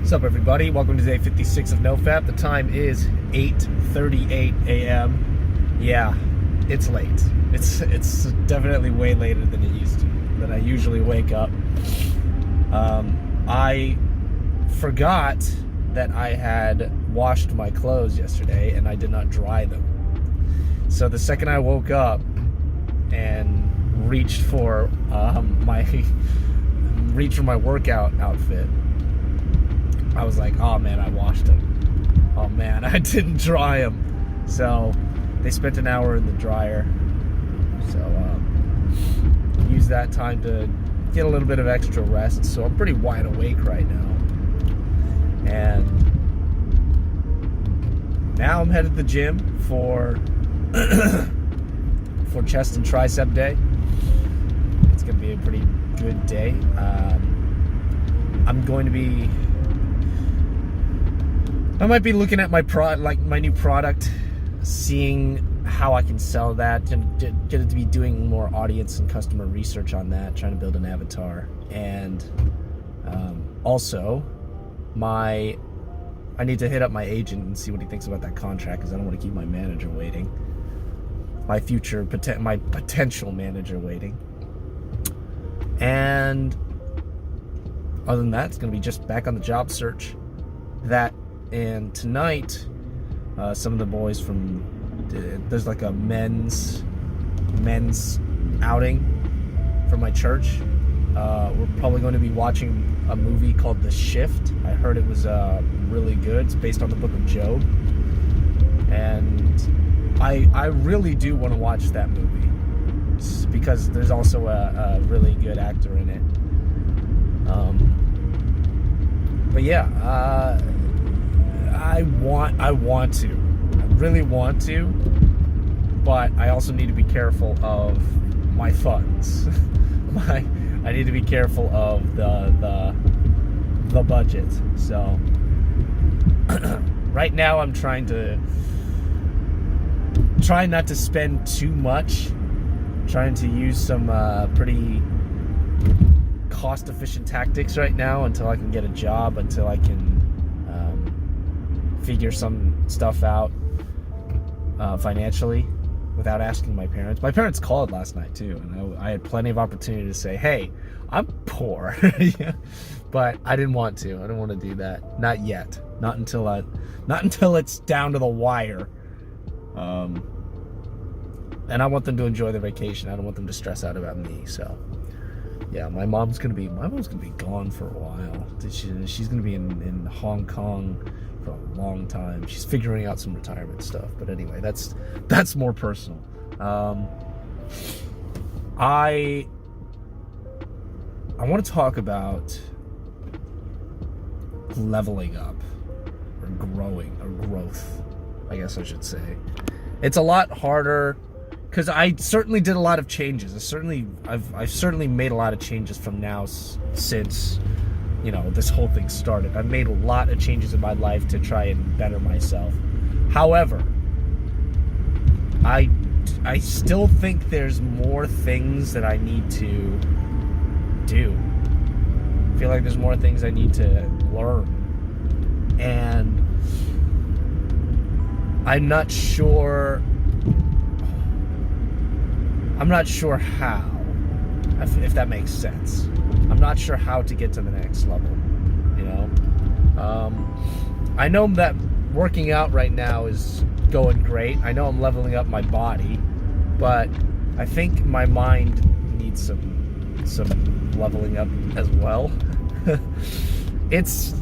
What's up, everybody? Welcome to day 56 of NoFap. The time is 8:38 a.m. Yeah, it's late. It's definitely way later than than I usually wake up. I forgot that I had washed my clothes yesterday and I did not dry them. So the second I woke up and reached for my workout outfit, I was like, oh man, I washed them. Oh man, I didn't dry them. So they spent an hour in the dryer. So use that time to get a little bit of extra rest. So I'm pretty wide awake right now. And now I'm headed to the gym for chest and tricep day. It's gonna be a pretty good day. I might be looking at my new product, seeing how I can sell that, and get it to be doing more audience and customer research on that, trying to build an avatar. And also, I need to hit up my agent and see what he thinks about that contract, because I don't want to keep my manager waiting. My potential manager waiting. And other than that, it's going to be just back on the job search. That, and tonight, some of the boys there's like a men's outing from my church. We're probably going to be watching a movie called The Shift. I heard it was really good. It's based on the book of Job. And I really do want to watch that movie, because there's also a really good actor in it. But yeah, I really want to, but I also need to be careful of my funds. I need to be careful of the budget. So right now I'm trying not to spend too much, trying to use some pretty cost-efficient tactics right now until I can get a job, until I can figure some stuff out financially without asking my parents. My parents called last night too, and I had plenty of opportunity to say, hey, I'm poor. Yeah. But I didn't want to. I don't want to do that. Not yet. Not until it's down to the wire. And I want them to enjoy their vacation. I don't want them to stress out about me. So yeah, my mom's gonna be gone for a while. She's gonna be in Hong Kong for a long time. She's figuring out some retirement stuff. But anyway, that's more personal. I want to talk about leveling up, or growth, I guess I should say. It's a lot harder, because I certainly did a lot of changes. I've certainly made a lot of changes from now since, this whole thing started. I've made a lot of changes in my life to try and better myself. However, I still think there's more things that I need to do. I feel like there's more things I need to learn. And I'm not sure how, if that makes sense. I'm not sure how to get to the next level, I know that working out right now is going great. I know I'm leveling up my body, but I think my mind needs some leveling up as well. It's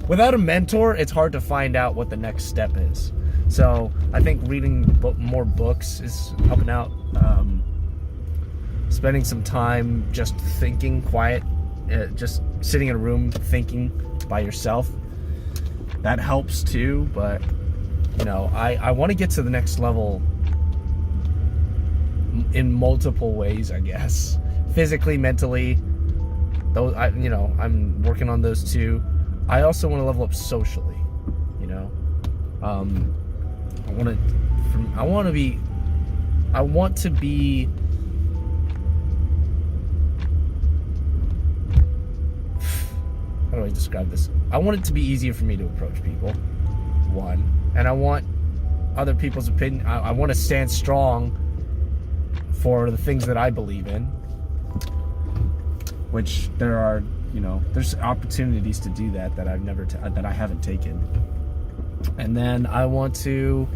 without a mentor, it's hard to find out what the next step is. So I think reading more books is helping out. Spending some time just thinking, quiet, just sitting in a room thinking by yourself, that helps too. But I want to get to the next level in multiple ways, I guess. Physically, mentally, those I'm working on those too. I also want to level up socially. I want to be I describe this? I want it to be easier for me to approach people, one, and I want other people's opinion. I want to stand strong for the things that I believe in, which there are, there's opportunities to do that that I haven't taken. And then I want to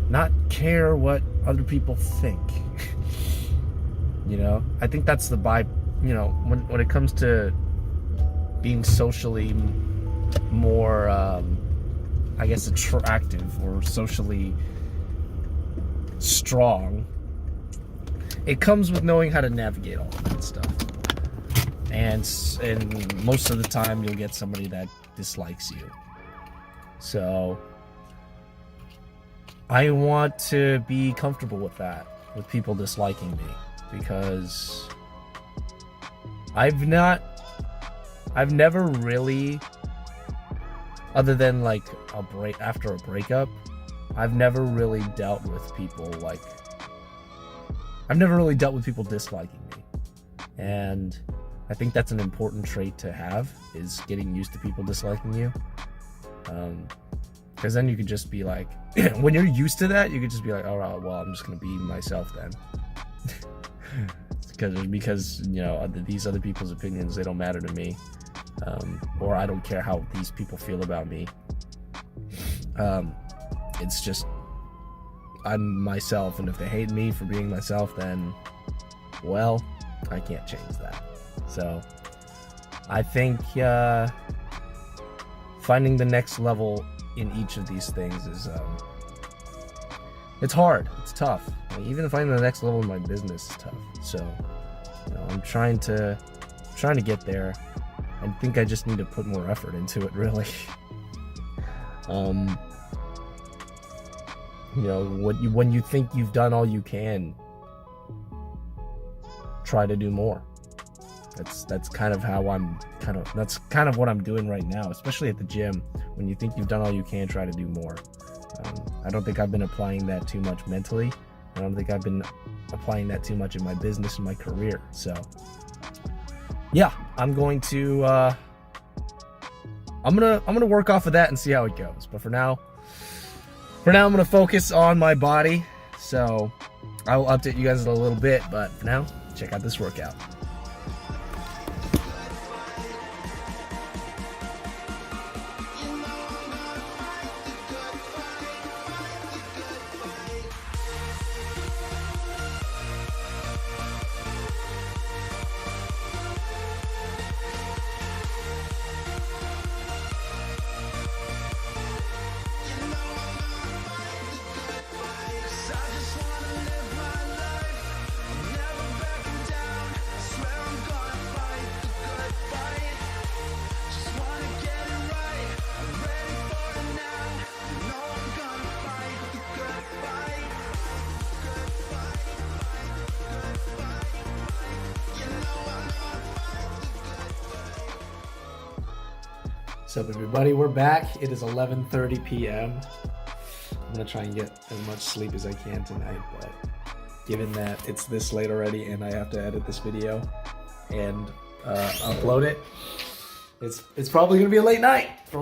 not care what other people think. I think that's the when it comes to being socially more, I guess, attractive or socially strong, it comes with knowing how to navigate all of that stuff. And most of the time, you'll get somebody that dislikes you. So I want to be comfortable with that, with people disliking me, because I've never really, other than like after a breakup, I've never really dealt with people disliking me. And I think that's an important trait to have, is getting used to people disliking you. Because then you could just be like, when you're used to that, you could just be like, all right, well, I'm just going to be myself then. because these other people's opinions, they don't matter to me. Or I don't care how these people feel about me. It's just, I'm myself, and if they hate me for being myself, then, well, I can't change that. So I think finding the next level in each of these things is it's hard, it's tough. Even finding the next level in my business is tough. So I'm trying to get there. I think I just need to put more effort into it, really. When you think you've done all you can, try to do more. That's kind of what I'm doing right now, especially at the gym. When you think you've done all you can, try to do more. I don't think I've been applying that too much mentally. I don't think I've been applying that too much in my business and my career. So yeah, I'm going to I'm gonna work off of that and see how it goes. But for now I'm gonna focus on my body. So I will update you guys in a little bit, but for now, check out this workout. What's up, everybody? We're back. It is 11:30 p.m. I'm gonna try and get as much sleep as I can tonight, but given that it's this late already and I have to edit this video and upload it, it's probably gonna be a late night. I'm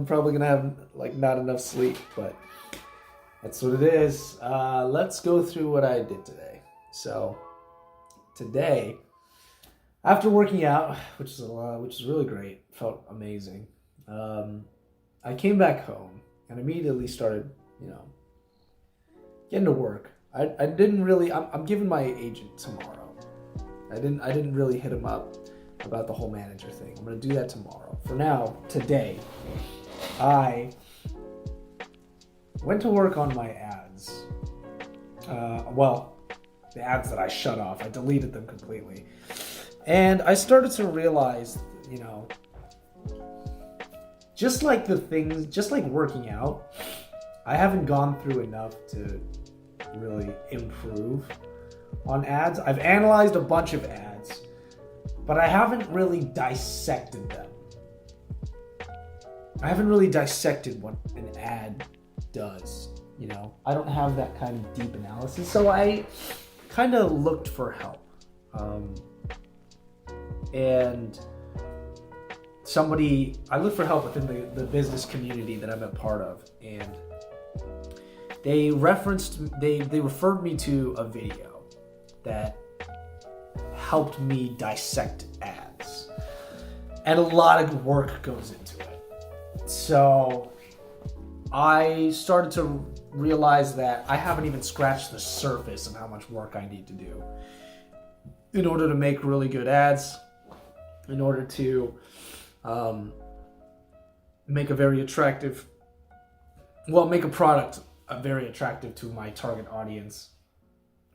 probably gonna have not enough sleep, but that's what it is. Let's go through what I did today. So today, after working out, which is really great, felt amazing. I came back home and immediately started, getting to work. I didn't really. I'm giving my agent tomorrow. I didn't really hit him up about the whole manager thing. I'm gonna do that tomorrow. For now, today, I went to work on my ads. The ads that I shut off. I deleted them completely. And I started to realize, just like working out, I haven't gone through enough to really improve on ads. I've analyzed a bunch of ads, but I haven't really dissected them. I haven't really dissected what an ad does, I don't have that kind of deep analysis, so I kind of looked for help. and I looked for help within the business community that I'm a part of, and they referred me to a video that helped me dissect ads, and a lot of work goes into it. So I started to realize that I haven't even scratched the surface of how much work I need to do in order to make really good ads, in order to make a product very attractive to my target audience,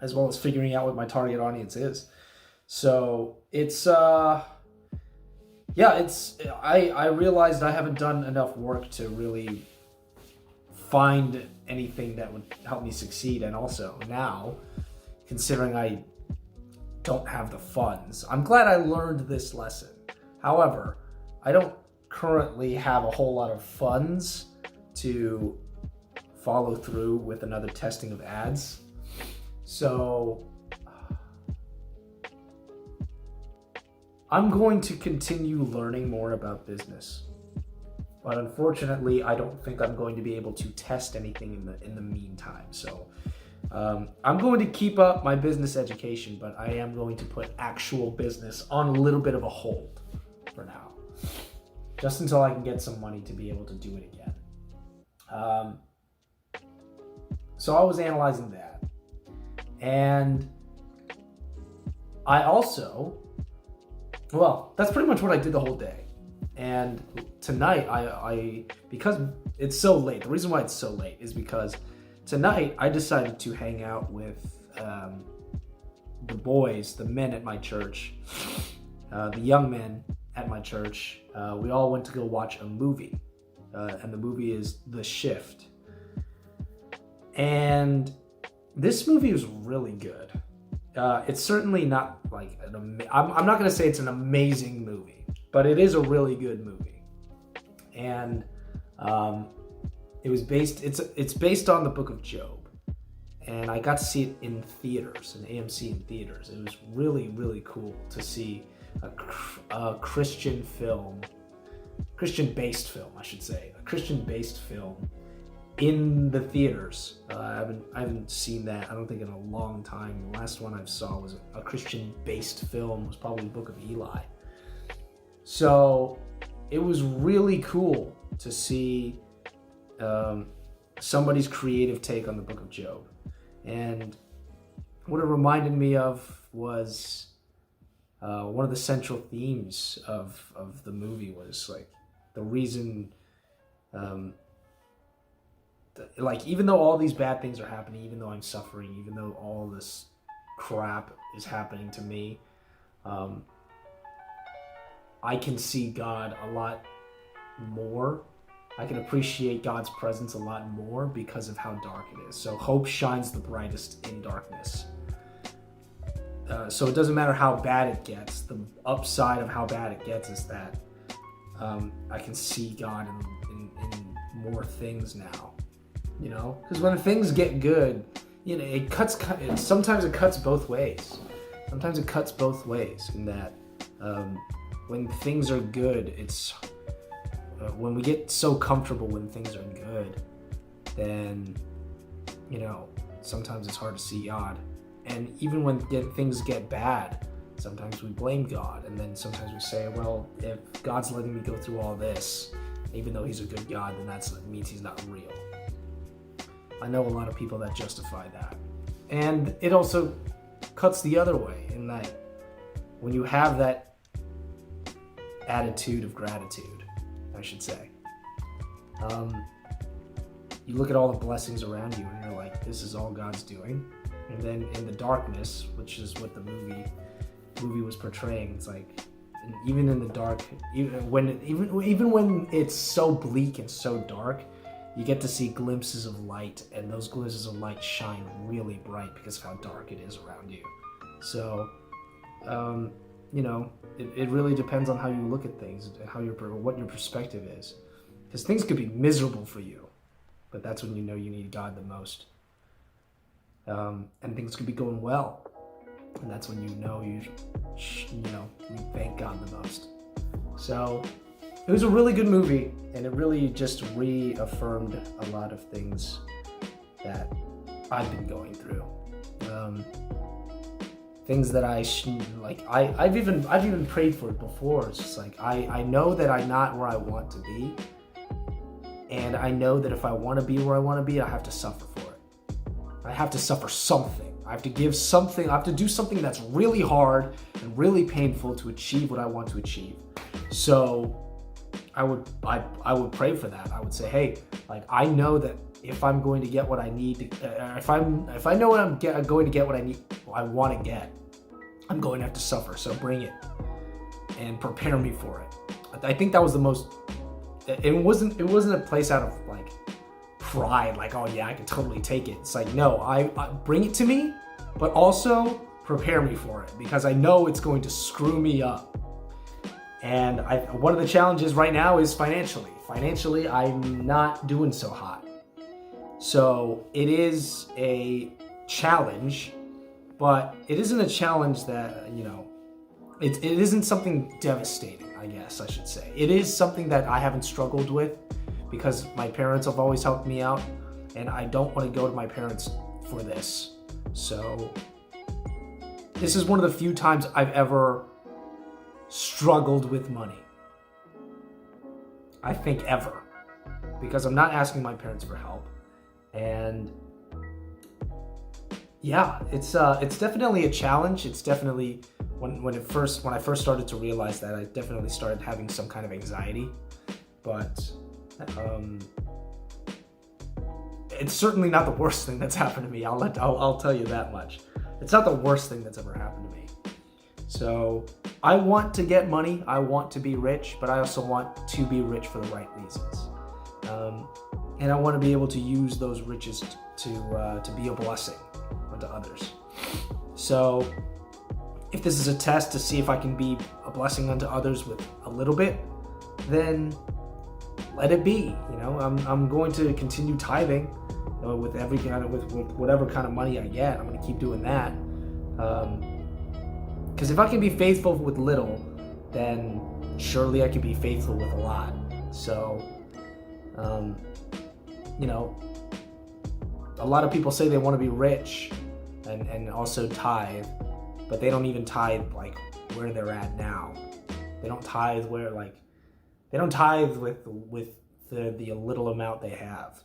as well as figuring out what my target audience is. So I realized I haven't done enough work to really find anything that would help me succeed. And also now, considering I don't have the funds, I'm glad I learned this lesson. However, I don't currently have a whole lot of funds to follow through with another testing of ads. So I'm going to continue learning more about business, but unfortunately, I don't think I'm going to be able to test anything in the meantime. So I'm going to keep up my business education, but I am going to put actual business on a little bit of a hold for now, just until I can get some money to be able to do it again. So I was analyzing that, and that's pretty much what I did the whole day. And tonight, because it's so late, the reason why it's so late is because tonight I decided to hang out with the boys, the men at my church, the young men at my church. We all went to go watch a movie, and the movie is The Shift. And this movie was really good. It's certainly not like I'm not going to say it's an amazing movie, but it is a really good movie. And it's based on the book of Job, and I got to see it in theaters, in AMC in theaters. It was really, really cool to see a Christian-based film, I should say, a Christian-based film in the theaters. I haven't seen that, I don't think, in a long time. The last one I saw was a Christian-based film, was probably the Book of Eli. So it was really cool to see somebody's creative take on the book of Job. And what it reminded me of was one of the central themes of the movie was like the reason, even though all these bad things are happening, even though I'm suffering, even though all this crap is happening to me, I can see God a lot more. I can appreciate God's presence a lot more because of how dark it is. So hope shines the brightest in darkness. So it doesn't matter how bad it gets. The upside of how bad it gets is that I can see God in more things now. You know, because when things get good, you know, sometimes it cuts both ways. Sometimes it cuts both ways in that when things are good, it's when we get so comfortable when things are good, then, you know, sometimes it's hard to see God. And even when things get bad, sometimes we blame God, and then sometimes we say, well, if God's letting me go through all this, even though he's a good God, then that means he's not real. I know a lot of people that justify that. And it also cuts the other way, in that when you have that attitude of gratitude, I should say, you look at all the blessings around you and you're like, this is all God's doing. And then in the darkness, which is what the movie was portraying, it's like, even in the dark, even when it's so bleak and so dark, you get to see glimpses of light, and those glimpses of light shine really bright because of how dark it is around you. So, you know, it really depends on how you look at things, what your perspective is. Because things could be miserable for you, but that's when you know you need God the most. And things could be going well, And that's when you know you thank God the most. So it was a really good movie, and it really just reaffirmed a lot of things that I've been going through. Things that I've even prayed for it before. It's just like I know that I'm not where I want to be, and I know that if I want to be where I want to be, I have to suffer for it. I have to suffer something. I have to give something. I have to do something that's really hard and really painful to achieve what I want to achieve. So I would pray for that. I would say, hey, like, I know that if I'm going to get what I need, if I know I'm going to get what I want to get, I'm going to have to suffer. So bring it and prepare me for it. I think that was the most. It wasn't a place out of like pride, like, oh yeah, I can totally take it. It's like, no, I bring it to me, but also prepare me for it, because I know it's going to screw me up. And one of the challenges right now is financially. Financially, I'm not doing so hot. So it is a challenge, but it isn't a challenge that, it isn't something devastating, I guess I should say. It is something that I haven't struggled with, because my parents have always helped me out, and I don't want to go to my parents for this. So this is one of the few times I've ever struggled with money. I think ever. Because I'm not asking my parents for help. And yeah, it's definitely a challenge. It's definitely when I first started to realize that, I definitely started having some kind of anxiety. But it's certainly not the worst thing that's happened to me. I'll tell you that much. It's not the worst thing that's ever happened to me. So I want to get money. I want to be rich, but I also want to be rich for the right reasons. And I want to be able to use those riches to be a blessing unto others. So if this is a test to see if I can be a blessing unto others with a little bit, then let it be. I'm going to continue tithing with every kind of with whatever kind of money I get. I'm going to keep doing that. Because if I can be faithful with little, then surely I can be faithful with a lot. So, a lot of people say they want to be rich and also tithe, but they don't even tithe like where they're at now. They don't tithe with the little amount they have.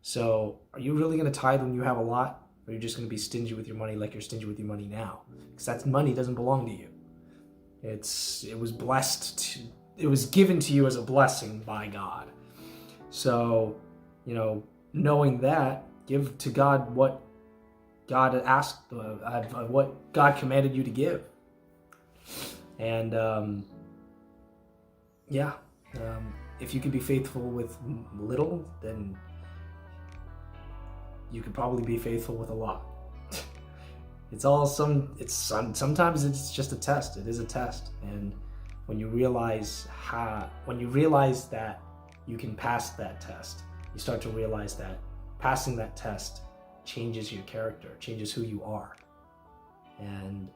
So are you really going to tithe when you have a lot? Or are you just going to be stingy with your money like you're stingy with your money now? Because that money doesn't belong to you. It was blessed. It was given to you as a blessing by God. So, knowing that, give to God what God asked, what God commanded you to give. And if you can be faithful with little, then you could probably be faithful with a lot. Sometimes it's just a test. It is a test. And when you realize that you can pass that test, you start to realize that passing that test changes your character, changes who you are. And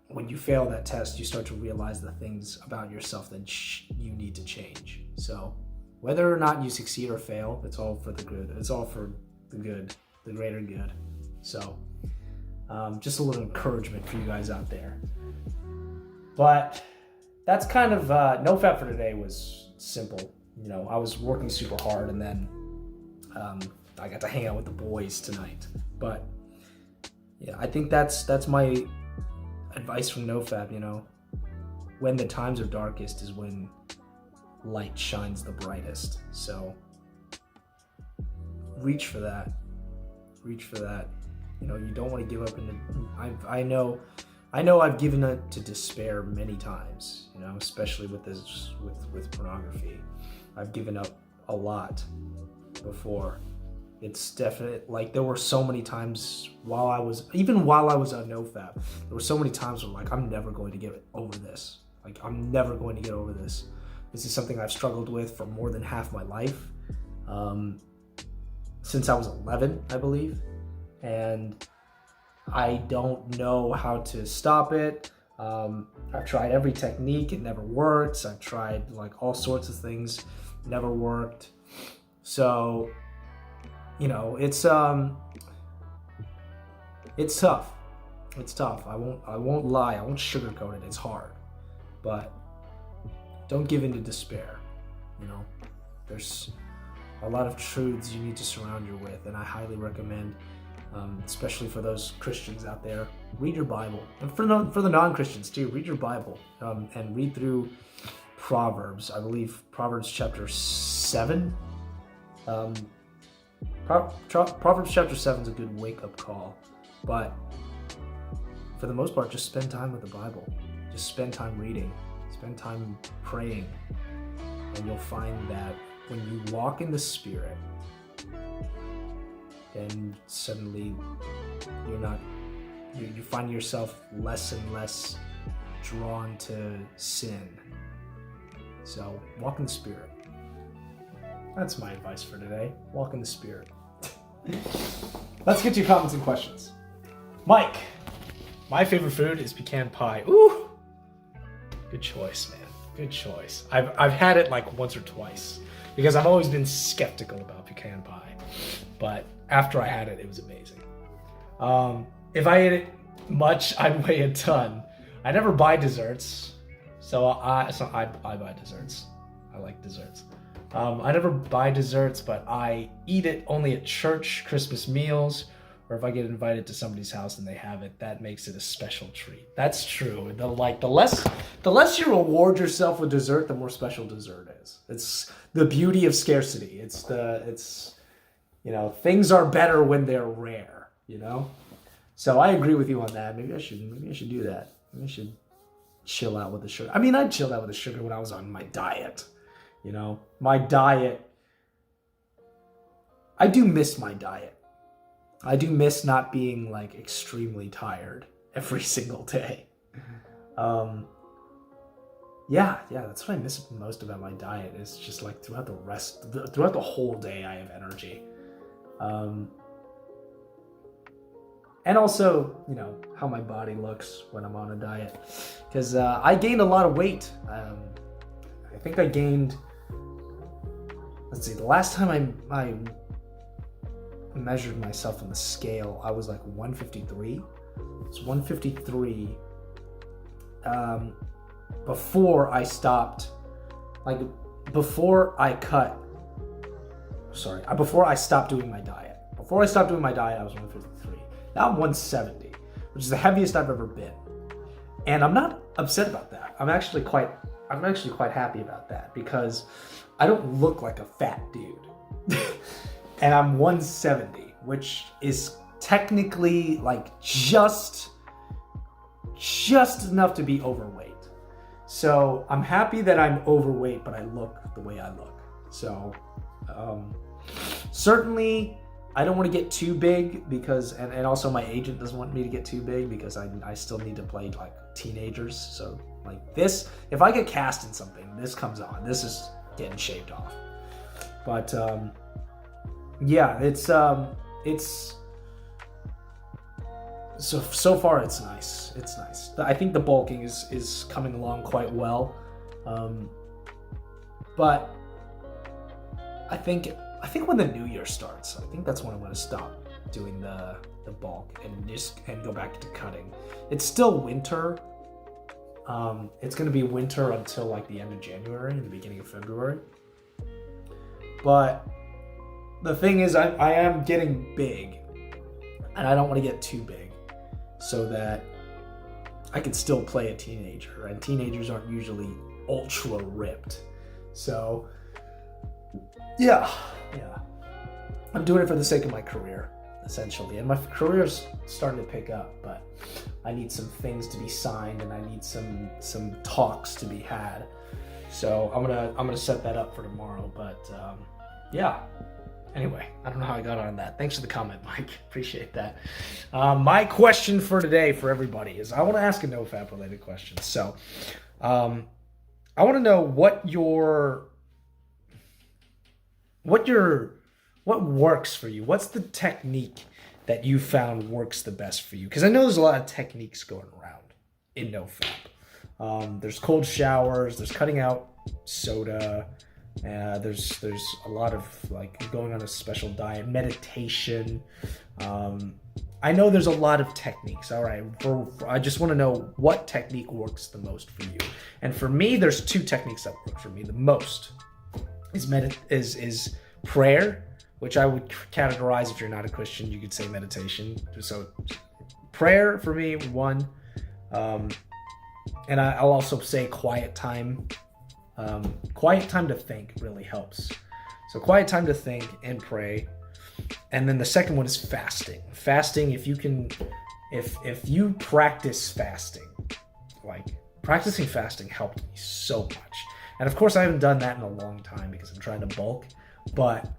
when you fail that test, you start to realize the things about yourself that you need to change. So whether or not you succeed or fail, it's all for the good. It's all for the good, the greater good. So just a little encouragement for you guys out there. But that's kind of NoFap for today was simple. I was working super hard, and then I got to hang out with the boys tonight. But yeah, I think that's my advice from NoFap. When the times are darkest is when light shines the brightest. So reach for that. You don't want to give up. I know I've given it to despair many times. Especially with pornography. I've given up a lot before. It's definite. Like, there were so many times while I was on NoFap, there were so many times where I'm never going to get over this. I'm never going to get over this. This is something I've struggled with for more than half my life. Since I was 11, I believe. And I don't know how to stop it. I've tried every technique, it never works. I've tried like all sorts of things, never worked. So, it's tough. It's tough. I won't lie. I won't sugarcoat it. It's hard, but don't give in to despair. There's a lot of truths you need to surround you with, and I highly recommend, especially for those Christians out there, read your Bible, and for the non-Christians too, read your Bible, and read through Proverbs. I believe Proverbs chapter 7. Proverbs chapter 7 is a good wake-up call, but for the most part, just spend time with the Bible. Just spend time reading, spend time praying, and you'll find that when you walk in the Spirit, then suddenly you find yourself less and less drawn to sin. So walk in the Spirit. That's my advice for today. Walk in the Spirit. Let's get to your comments and questions. Mike, my favorite food is pecan pie. Ooh, good choice, man. Good choice. I've had it like once or twice because I've always been skeptical about pecan pie, but after I had it, it was amazing. If I ate it much, I'd weigh a ton. I never buy desserts, so I buy desserts. I like desserts. I never buy desserts, but I eat it only at church, Christmas meals, or if I get invited to somebody's house and they have it, that makes it a special treat. That's true. The less you reward yourself with dessert, the more special dessert is. It's the beauty of scarcity. Things are better when they're rare, So I agree with you on that. Maybe I should do that. Maybe I should chill out with the sugar. I mean, I chilled out with the sugar when I was on my diet. My diet, I do miss my diet. I do miss not being like extremely tired every single day. Yeah, that's what I miss most about my diet. It's just like throughout the whole day I have energy. And also, how my body looks when I'm on a diet. Because I gained a lot of weight. I think I gained, let's see, the last time I measured myself on the scale, I was like 153. It's 153 before I stopped, before I stopped doing my diet. Before I stopped doing my diet, I was 153. Now I'm 170, which is the heaviest I've ever been. And I'm not upset about that. I'm actually quite happy about that because I don't look like a fat dude. And I'm 170, which is technically like just enough to be overweight. So I'm happy that I'm overweight, but I look the way I look. So certainly I don't want to get too big because, and also my agent doesn't want me to get too big because I still need to play like teenagers. So like this, if I get cast in something, this comes on. This is getting shaved off. But yeah, it's so far it's nice. It's nice. I think the bulking is coming along quite well. But I think when the new year starts, I think that's when I'm going to stop doing the bulk and go back to cutting. It's still winter. It's going to be winter until like the end of January and the beginning of February. But the thing is, I am getting big, and I don't want to get too big, so that I can still play a teenager. And teenagers aren't usually ultra ripped. So yeah. I'm doing it for the sake of my career, essentially. And my career's starting to pick up, but I need some things to be signed and I need some talks to be had. So I'm gonna set that up for tomorrow. But yeah. Anyway, I don't know how I got on that. Thanks for the comment, Mike. Appreciate that. My question for today for everybody is I want to ask a NoFap related question. So I want to know what works for you. What's the technique that you found works the best for you? Because I know there's a lot of techniques going around in NoFap. There's cold showers, there's cutting out soda, there's a lot of like going on a special diet, meditation. I know there's a lot of techniques. All right, I just want to know what technique works the most for you. And for me, there's 2 techniques that work for me the most. Is prayer, which I would categorize, if you're not a Christian, you could say meditation. So prayer for me, 1. And I'll also say quiet time. Quiet time to think really helps. So quiet time to think and pray. And then the second one is fasting. Fasting, if you practice fasting, like practicing fasting helped me so much. And of course I haven't done that in a long time because I'm trying to bulk, but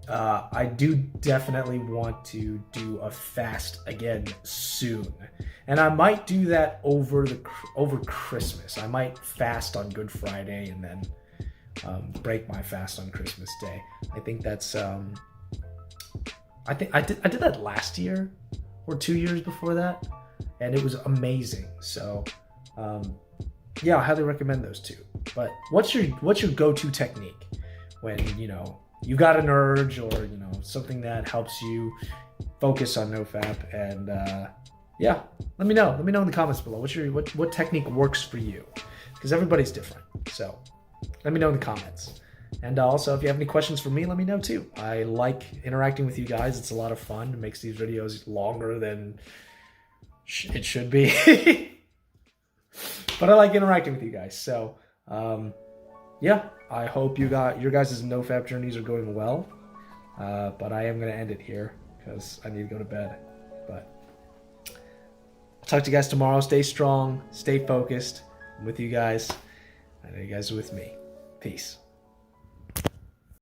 I do definitely want to do a fast again soon. And I might do that over Christmas. I might fast on Good Friday and then break my fast on Christmas Day. I think that's I did that last year or 2 years before that, and it was amazing. So yeah, I highly recommend those 2. But what's your go-to technique when you got an urge or something that helps you focus on NoFap? And yeah, let me know in the comments below what technique works for you, because everybody's different. So let me know in the comments. And also, if you have any questions for me, let me know too. I like interacting with you guys. It's a lot of fun. It makes these videos longer than it should be. But I like interacting with you guys. So yeah, I hope your guys' NoFap journeys are going well. But I am going to end it here because I need to go to bed. But I'll talk to you guys tomorrow. Stay strong. Stay focused. I'm with you guys. I know you guys are with me. Peace.